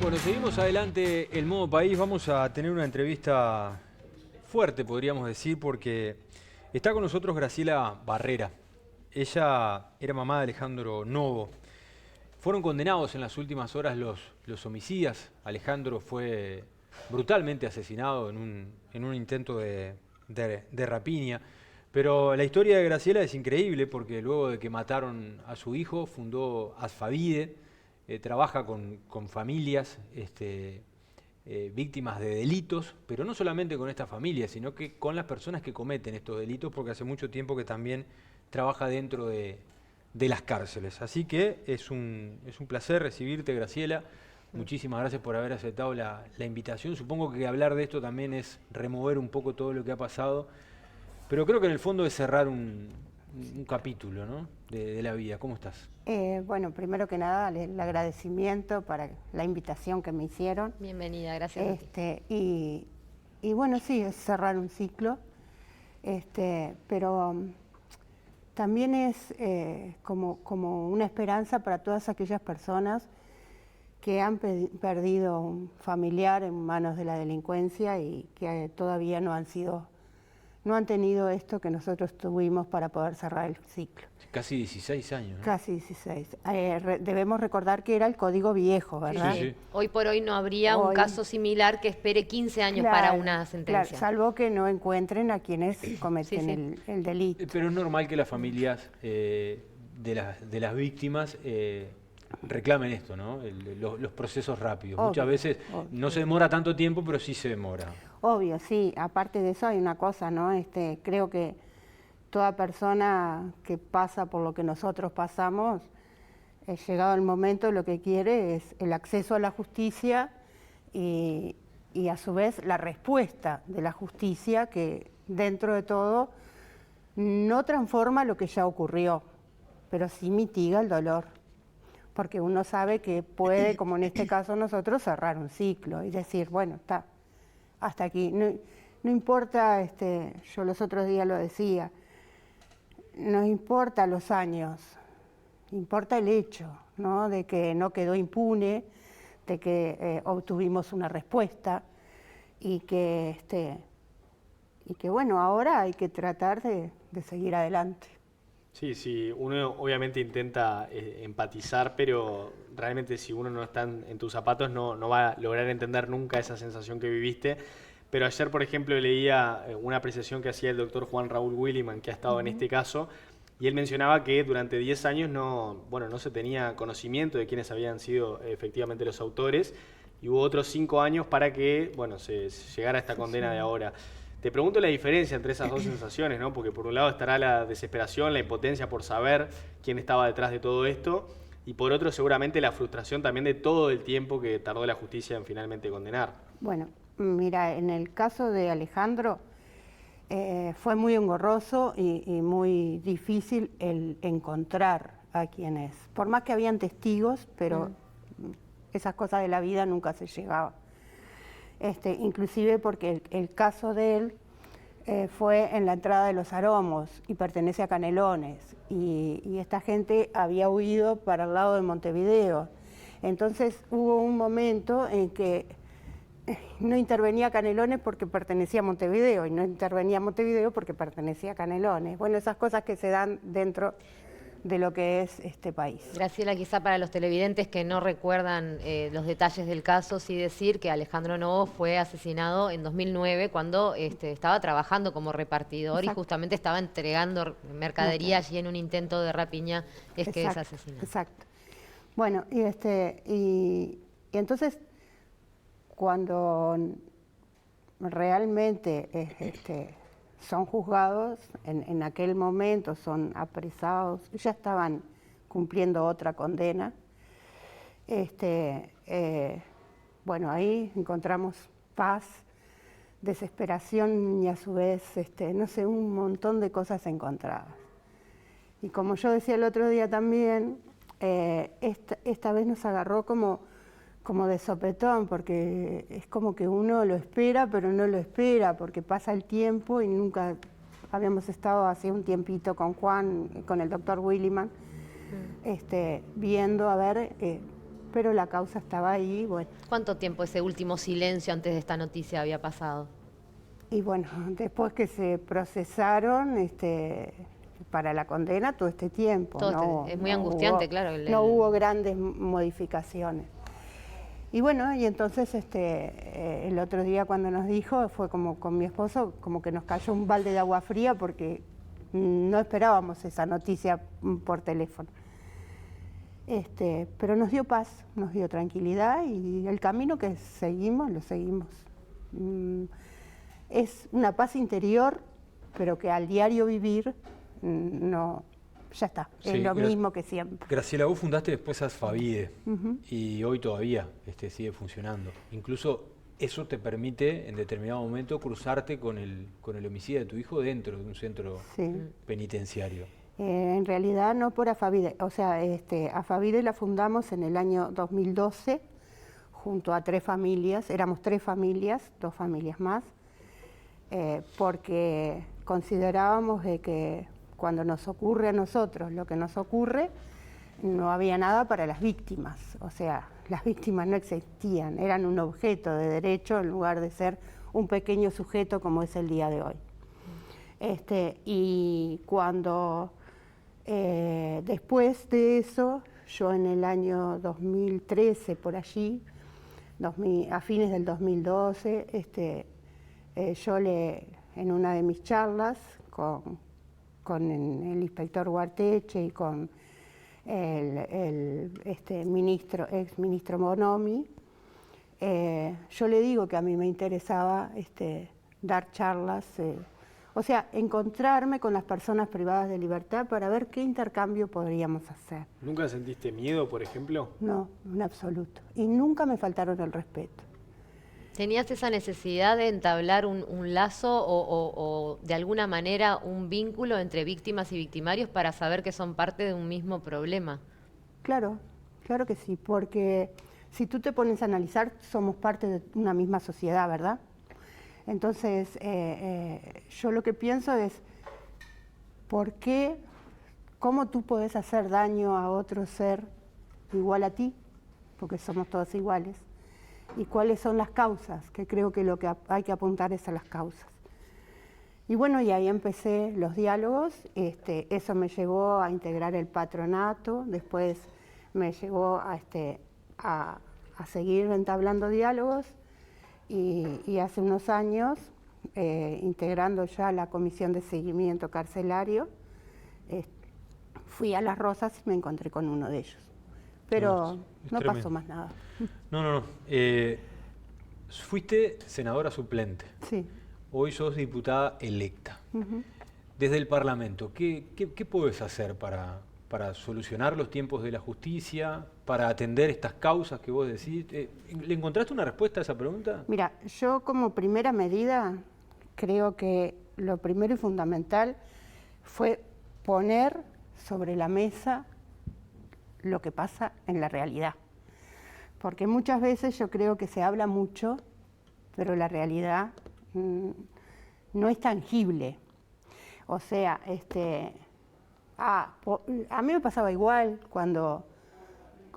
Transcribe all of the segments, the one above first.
Bueno, seguimos adelante el Modo País. Vamos a tener una entrevista fuerte, podríamos decir, porque está con nosotros Graciela Barrera. Ella era mamá de Alejandro Novo. Fueron condenados en las últimas horas los homicidas. Alejandro fue brutalmente asesinado en un intento de rapiña. Pero la historia de Graciela es increíble porque luego de que mataron a su hijo, fundó Asfavide, trabaja con familias víctimas de delitos, pero no solamente con estas familias, sino que con las personas que cometen estos delitos, porque hace mucho tiempo que también trabaja dentro de las cárceles. Así que es un placer recibirte, Graciela. Muchísimas gracias por haber aceptado la invitación. Supongo que hablar de esto también es remover un poco todo lo que ha pasado, pero creo que en el fondo es cerrar un capítulo, ¿no? de la vida. ¿Cómo estás? Bueno, primero que nada, el agradecimiento para la invitación que me hicieron. Bienvenida, gracias. Y bueno, sí, es cerrar un ciclo, pero también es como una esperanza para todas aquellas personas que han perdido un familiar en manos de la delincuencia y que todavía no han tenido esto que nosotros tuvimos para poder cerrar el ciclo. Casi 16 años, ¿no? Casi 16. Debemos recordar que era el Código Viejo, ¿verdad? Sí, sí. Hoy por hoy no habría un caso similar que espere 15 años para una sentencia. Claro, salvo que no encuentren a quienes cometen el delito. Pero es normal que las familias de las víctimas reclamen esto, ¿no? Los procesos rápidos. Obvio, Muchas veces no se demora tanto tiempo, pero sí se demora. Obvio, sí. Aparte de eso hay una cosa, ¿no? Creo que toda persona que pasa por lo que nosotros pasamos, llegado el momento, lo que quiere es el acceso a la justicia y a su vez la respuesta de la justicia que dentro de todo no transforma lo que ya ocurrió, pero sí mitiga el dolor. Porque uno sabe que puede, como en este caso nosotros, cerrar un ciclo y decir, bueno, está, hasta aquí. No importa, yo los otros días lo decía, no importa los años, importa el hecho, ¿no? De que no quedó impune, de que obtuvimos una respuesta y que bueno, ahora hay que tratar de seguir adelante. Sí, uno obviamente intenta empatizar, pero realmente si uno no está en tus zapatos no va a lograr entender nunca esa sensación que viviste. Pero ayer, por ejemplo, leía una apreciación que hacía el doctor Juan Raúl Williman, que ha estado en este caso, y él mencionaba que durante 10 años no se tenía conocimiento de quiénes habían sido efectivamente los autores, y hubo otros 5 años para que se llegara a esta condena de ahora. Te pregunto la diferencia entre esas dos sensaciones, ¿no? Porque por un lado estará la desesperación, la impotencia por saber quién estaba detrás de todo esto, y por otro seguramente la frustración también de todo el tiempo que tardó la justicia en finalmente condenar. Bueno, mira, en el caso de Alejandro fue muy engorroso y muy difícil el encontrar a quienes, por más que habían testigos, pero esas cosas de la vida nunca se llegaba. Inclusive porque el caso de él fue en la entrada de Los Aromos y pertenece a Canelones y esta gente había huido para el lado de Montevideo. Entonces hubo un momento en que no intervenía Canelones porque pertenecía a Montevideo y no intervenía Montevideo porque pertenecía a Canelones. Bueno, esas cosas que se dan dentro de lo que es este país. Graciela, quizá para los televidentes que no recuerdan los detalles del caso, sí decir que Alejandro Novo fue asesinado en 2009 cuando estaba trabajando como repartidor. Exacto. Y justamente estaba entregando mercadería allí en un intento de rapiña, que es asesinado. Exacto. Bueno, y entonces cuando realmente son juzgados, en aquel momento son apresados, ya estaban cumpliendo otra condena. Bueno, ahí encontramos paz, desesperación y a su vez, no sé, un montón de cosas encontradas. Y como yo decía el otro día también, esta vez nos agarró como de sopetón, porque es como que uno lo espera, pero no lo espera, porque pasa el tiempo y nunca habíamos estado hace un tiempito con Juan, con el doctor Williman, viendo a ver pero la causa estaba ahí, bueno. ¿Cuánto tiempo ese último silencio antes de esta noticia había pasado? Y bueno, después que se procesaron para la condena todo este tiempo. Es muy angustiante, claro. No hubo grandes modificaciones. Y bueno, y entonces el otro día cuando nos dijo, fue como con mi esposo, como que nos cayó un balde de agua fría porque no esperábamos esa noticia por teléfono. Pero nos dio paz, nos dio tranquilidad y el camino que seguimos, lo seguimos. Es una paz interior, pero que al diario vivir, no, ya está, Sí, es lo mismo que siempre. Graciela, vos fundaste después Asfavide y hoy todavía sigue funcionando. Incluso eso te permite en determinado momento cruzarte con el homicidio de tu hijo dentro de un centro penitenciario. En realidad no por Asfavide, o sea, Asfavide la fundamos en el año 2012 junto a 3 familias, éramos 3 familias, 2 familias más, porque considerábamos de que cuando nos ocurre a nosotros lo que nos ocurre, no había nada para las víctimas, o sea, las víctimas no existían, eran un objeto de derecho en lugar de ser un pequeño sujeto como es el día de hoy. Y cuando después de eso, yo en el año 2013 por allí, a fines del 2012, yo en una de mis charlas con el inspector Guarteche y con el ex ministro Bonomi, yo le digo que a mí me interesaba dar charlas, o sea, encontrarme con las personas privadas de libertad para ver qué intercambio podríamos hacer. ¿Nunca sentiste miedo, por ejemplo? No, en absoluto. Y nunca me faltaron el respeto. ¿Tenías esa necesidad de entablar un lazo o de alguna manera un vínculo entre víctimas y victimarios para saber que son parte de un mismo problema? Claro, claro que sí, porque si tú te pones a analizar, somos parte de una misma sociedad, ¿verdad? Entonces, yo lo que pienso es, ¿cómo tú podés hacer daño a otro ser igual a ti? Porque somos todos iguales. ¿Y cuáles son las causas? Que creo que lo que hay que apuntar es a las causas. Y bueno, y ahí empecé los diálogos, eso me llevó a integrar el patronato, después me llevó a seguir entablando diálogos, y hace unos años, integrando ya la comisión de seguimiento carcelario, fui a Las Rosas y me encontré con uno de ellos. Pero no pasó más nada. No. Fuiste senadora suplente. Sí. Hoy sos diputada electa. Desde el Parlamento, ¿qué podés hacer para solucionar los tiempos de la justicia, para atender estas causas que vos decís? ¿Le encontraste una respuesta a esa pregunta? Mira, yo como primera medida creo que lo primero y fundamental fue poner sobre la mesa lo que pasa en la realidad. Porque muchas veces yo creo que se habla mucho, pero la realidad no es tangible. O sea, a mí me pasaba igual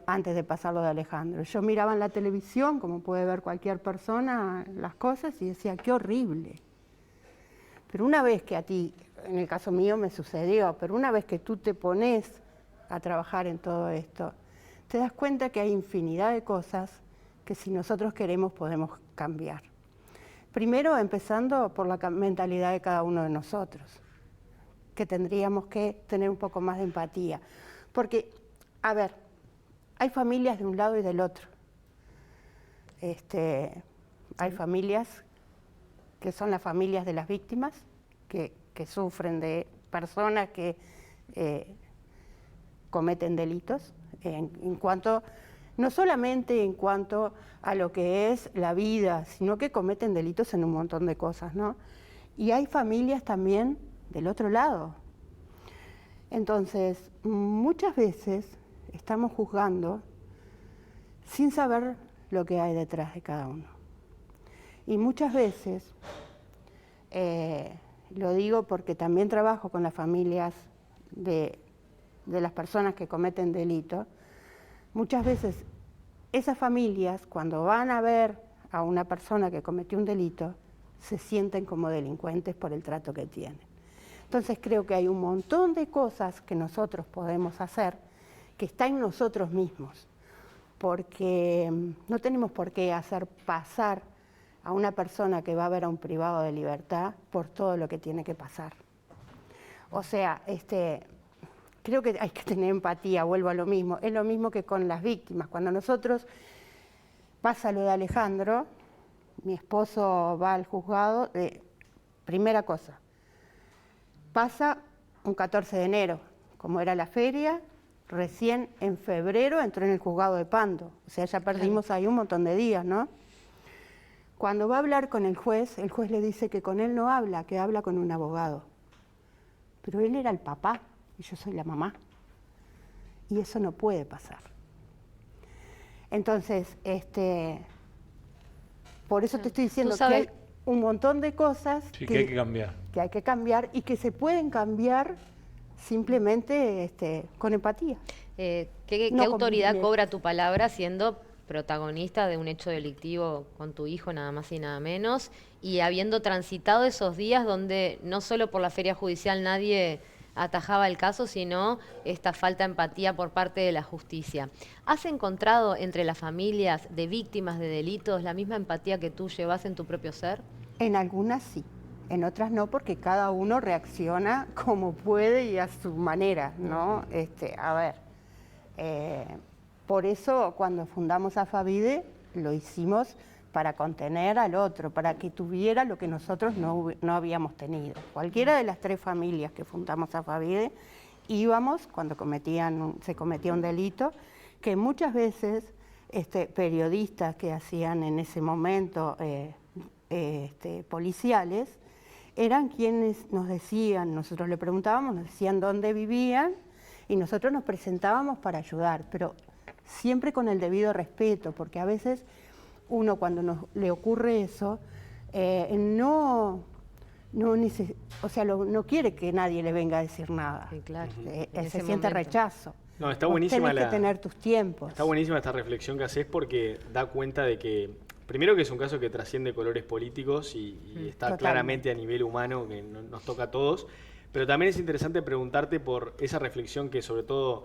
antes de pasar lo de Alejandro. Yo miraba en la televisión, como puede ver cualquier persona, las cosas y decía, qué horrible. Pero una vez que a ti, en el caso mío me sucedió, pero una vez que tú te pones a trabajar en todo esto, te das cuenta que hay infinidad de cosas que si nosotros queremos podemos cambiar. Primero, empezando por la mentalidad de cada uno de nosotros, que tendríamos que tener un poco más de empatía. Porque, a ver, hay familias de un lado y del otro. Hay familias que son las familias de las víctimas, que sufren de personas que cometen delitos, en cuanto, no solamente en cuanto a lo que es la vida, sino que cometen delitos en un montón de cosas, ¿no? Y hay familias también del otro lado. Entonces, muchas veces estamos juzgando sin saber lo que hay detrás de cada uno. Y muchas veces, lo digo porque también trabajo con las familias de las personas que cometen delitos, muchas veces esas familias, cuando van a ver a una persona que cometió un delito, se sienten como delincuentes por el trato que tienen. Entonces creo que hay un montón de cosas que nosotros podemos hacer que está en nosotros mismos, porque no tenemos por qué hacer pasar a una persona que va a ver a un privado de libertad por todo lo que tiene que pasar. O sea, creo que hay que tener empatía, vuelvo a lo mismo. Es lo mismo que con las víctimas. Cuando nosotros pasa lo de Alejandro, mi esposo va al juzgado, primera cosa, pasa un 14 de enero, como era la feria, recién en febrero entró en el juzgado de Pando. O sea, ya perdimos ahí un montón de días, ¿no? Cuando va a hablar con el juez le dice que con él no habla, que habla con un abogado. Pero él era el papá y yo soy la mamá. Y eso no puede pasar. Entonces, por eso te estoy diciendo que hay un montón de cosas que hay que cambiar. Que hay que cambiar y que se pueden cambiar simplemente con empatía. ¿Qué autoridad cobra tu palabra siendo protagonista de un hecho delictivo con tu hijo, nada más y nada menos, y habiendo transitado esos días donde no solo por la feria judicial nadie atajaba el caso, sino esta falta de empatía por parte de la justicia? ¿Has encontrado entre las familias de víctimas de delitos la misma empatía que tú llevas en tu propio ser? En algunas sí, en otras no, porque cada uno reacciona como puede y a su manera, ¿no? A ver, por eso cuando fundamos Afavide lo hicimos para contener al otro, para que tuviera lo que nosotros no habíamos tenido. Cualquiera de las 3 familias que fundamos Afavide íbamos cuando se cometía un delito, que muchas veces periodistas que hacían en ese momento policiales eran quienes nos decían, nosotros le preguntábamos, nos decían dónde vivían y nosotros nos presentábamos para ayudar, pero siempre con el debido respeto, porque a veces uno cuando le ocurre eso, no quiere que nadie le venga a decir nada. Sí, claro. Se siente rechazo. No, está buenísima Tienes que tener tus tiempos. Está buenísima esta reflexión que haces porque da cuenta de que, primero que es un caso que trasciende colores políticos y está Totalmente. claramente a nivel humano, que nos toca a todos, pero también es interesante preguntarte por esa reflexión que sobre todo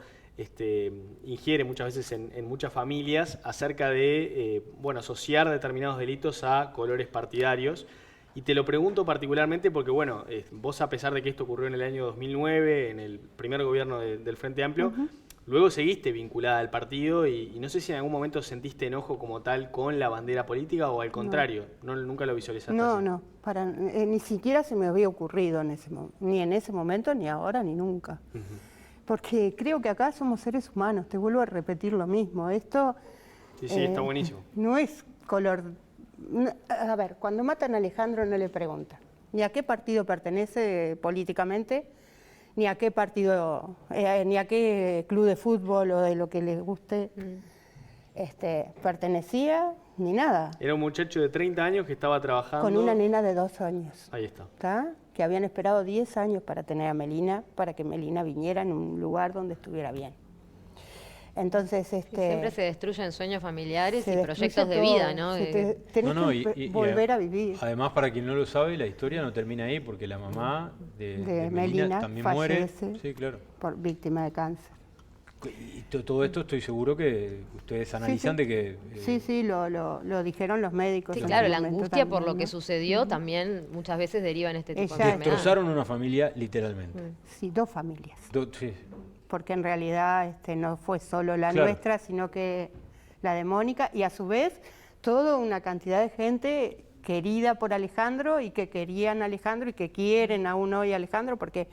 ingiere muchas veces en muchas familias acerca de asociar determinados delitos a colores partidarios. Y te lo pregunto particularmente porque, vos a pesar de que esto ocurrió en el año 2009, en el primer gobierno del Frente Amplio, luego seguiste vinculada al partido y no sé si en algún momento sentiste enojo como tal con la bandera política o al contrario, nunca lo visualizaste así. No, ni siquiera se me había ocurrido ni en ese momento, ni ahora, ni nunca. Porque creo que acá somos seres humanos, te vuelvo a repetir lo mismo. Esto Sí, está buenísimo. No es color... A ver, cuando matan a Alejandro no le preguntan ni a qué partido pertenece políticamente, ni a qué partido, ni a qué club de fútbol o de lo que les guste pertenecía, ni nada. Era un muchacho de 30 años que estaba trabajando... Con una nena de 2 años. Ahí está. ¿Está? Que habían esperado 10 años para tener a Melina, para que Melina viniera en un lugar donde estuviera bien. Entonces, siempre se destruyen sueños familiares y proyectos de todo. vida, ¿no? Tenés que volver a vivir. Además, para quien no lo sabe, la historia no termina ahí, porque la mamá de Melina también muere. Sí, claro. Por víctima de cáncer. Y todo esto estoy seguro que ustedes analizan de que... Sí, lo dijeron los médicos. Sí, claro, la angustia por lo que sucedió también muchas veces deriva en este tipo de enfermedades. Destrozaron una familia literalmente. Sí, 2 familias. Sí. Porque en realidad no fue solo la nuestra, sino que la de Mónica, y a su vez toda una cantidad de gente querida por Alejandro y que querían a Alejandro y que quieren aún hoy a Alejandro, porque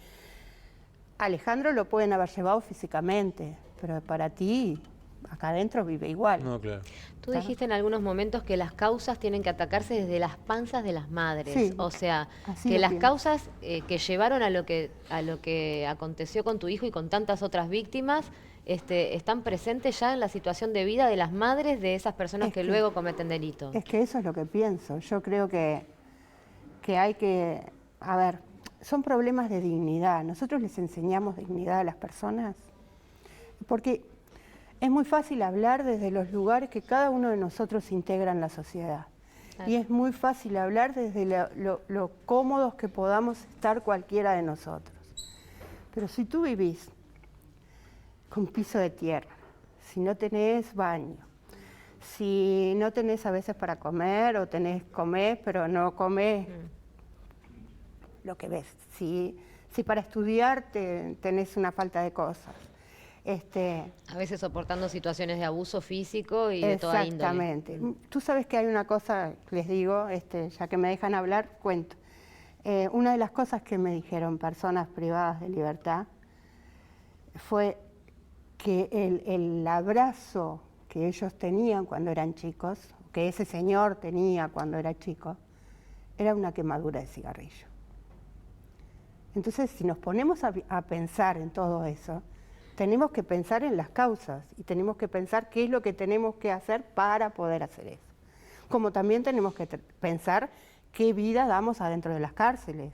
Alejandro lo pueden haber llevado físicamente, pero para ti acá adentro vive igual. No, claro. Tú dijiste en algunos momentos que las causas tienen que atacarse desde las panzas de las madres. Sí, o sea, así que lo las pienso. causas que llevaron a lo que aconteció con tu hijo y con tantas otras víctimas están presentes ya en la situación de vida de las madres de esas personas que luego cometen delitos. Es que eso es lo que pienso. Yo creo que hay que... A ver, son problemas de dignidad. Nosotros les enseñamos dignidad a las personas porque Es muy fácil hablar desde los lugares que cada uno de nosotros integra en la sociedad. Claro. Y es muy fácil hablar desde lo cómodos que podamos estar cualquiera de nosotros. Pero si tú vivís con piso de tierra, si no tenés baño, si no tenés a veces para comer o comés pero no comés lo que ves, si para estudiar tenés una falta de cosas. A veces soportando situaciones de abuso físico y de toda índole. Exactamente. Tú sabes que hay una cosa, les digo, ya que me dejan hablar, cuento. Una de las cosas que me dijeron personas privadas de libertad fue que el abrazo que ellos tenían cuando eran chicos, que ese señor tenía cuando era chico, era una quemadura de cigarrillo. Entonces, si nos ponemos a pensar en todo eso, tenemos que pensar en las causas y tenemos que pensar qué es lo que tenemos que hacer para poder hacer eso. Como también tenemos que pensar qué vida damos adentro de las cárceles.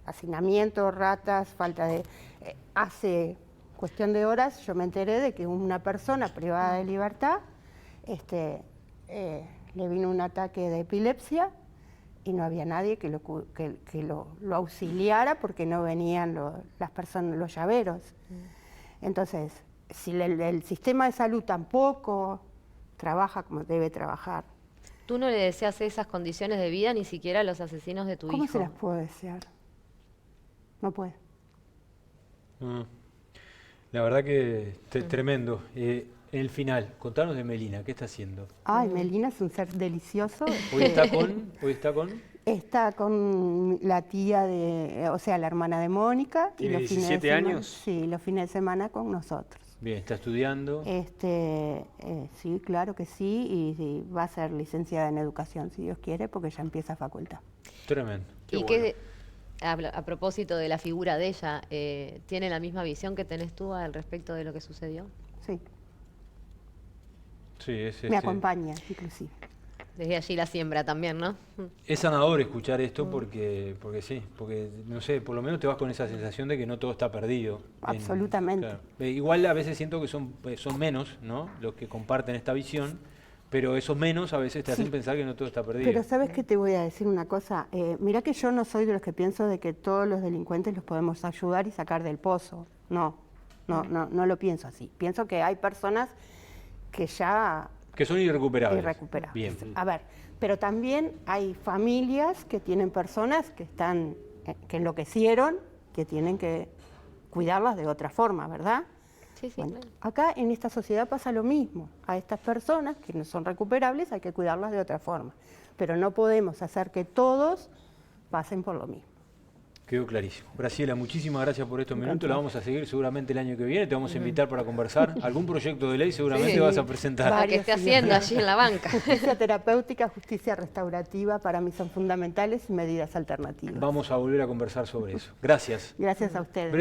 Hacinamiento, ratas, falta de... hace cuestión de horas yo me enteré de que una persona privada de libertad le vino un ataque de epilepsia y no había nadie que lo auxiliara porque no venían las personas, los llaveros. Entonces, si el sistema de salud tampoco trabaja como debe trabajar. Tú no le deseas esas condiciones de vida ni siquiera a los asesinos de tu hijo. ¿Cómo se las puedo desear? No puedo. La verdad que tremendo. El final, contanos de Melina, ¿qué está haciendo? Ay, Melina es un ser delicioso. ¿Hoy está con? Está con la tía o sea, la hermana de Mónica. ¿Tiene y los fines de 17 semana, años? Sí, los fines de semana con nosotros. Bien, ¿está estudiando? Sí, claro que sí, y va a ser licenciada en educación, si Dios quiere, porque ya empieza facultad. Tremendo. Y que, a propósito de la figura de ella, ¿tiene la misma visión que tenés tú al respecto de lo que sucedió? Sí, Sí, me acompaña, inclusive. Desde allí la siembra también, ¿no? Es sanador escuchar esto porque sí, porque no sé, por lo menos te vas con esa sensación de que no todo está perdido. Absolutamente. Claro. Igual a veces siento que son menos, ¿no?, los que comparten esta visión, pero esos menos a veces te hacen pensar que no todo está perdido. Pero ¿sabes qué? Te voy a decir una cosa. Mirá que yo no soy de los que pienso de que todos los delincuentes los podemos ayudar y sacar del pozo. No lo pienso así. Pienso que hay personas que ya... Que son irrecuperables. Irrecuperables. Bien. A ver, pero también hay familias que tienen personas que que enloquecieron, que tienen que cuidarlas de otra forma, ¿verdad? Sí, sí, Bueno, claro. acá en esta sociedad pasa lo mismo. A estas personas que no son recuperables hay que cuidarlas de otra forma. Pero no podemos hacer que todos pasen por lo mismo. Quedó clarísimo. Graciela, muchísimas gracias por estos minutos. La vamos a seguir seguramente el año que viene. Te vamos a invitar para conversar. Algún proyecto de ley seguramente Sí. vas a presentar. Para que esté haciendo allí en la banca. Justicia terapéutica, justicia restaurativa, para mí son fundamentales y medidas alternativas. Vamos a volver a conversar sobre eso. Gracias. Gracias a ustedes.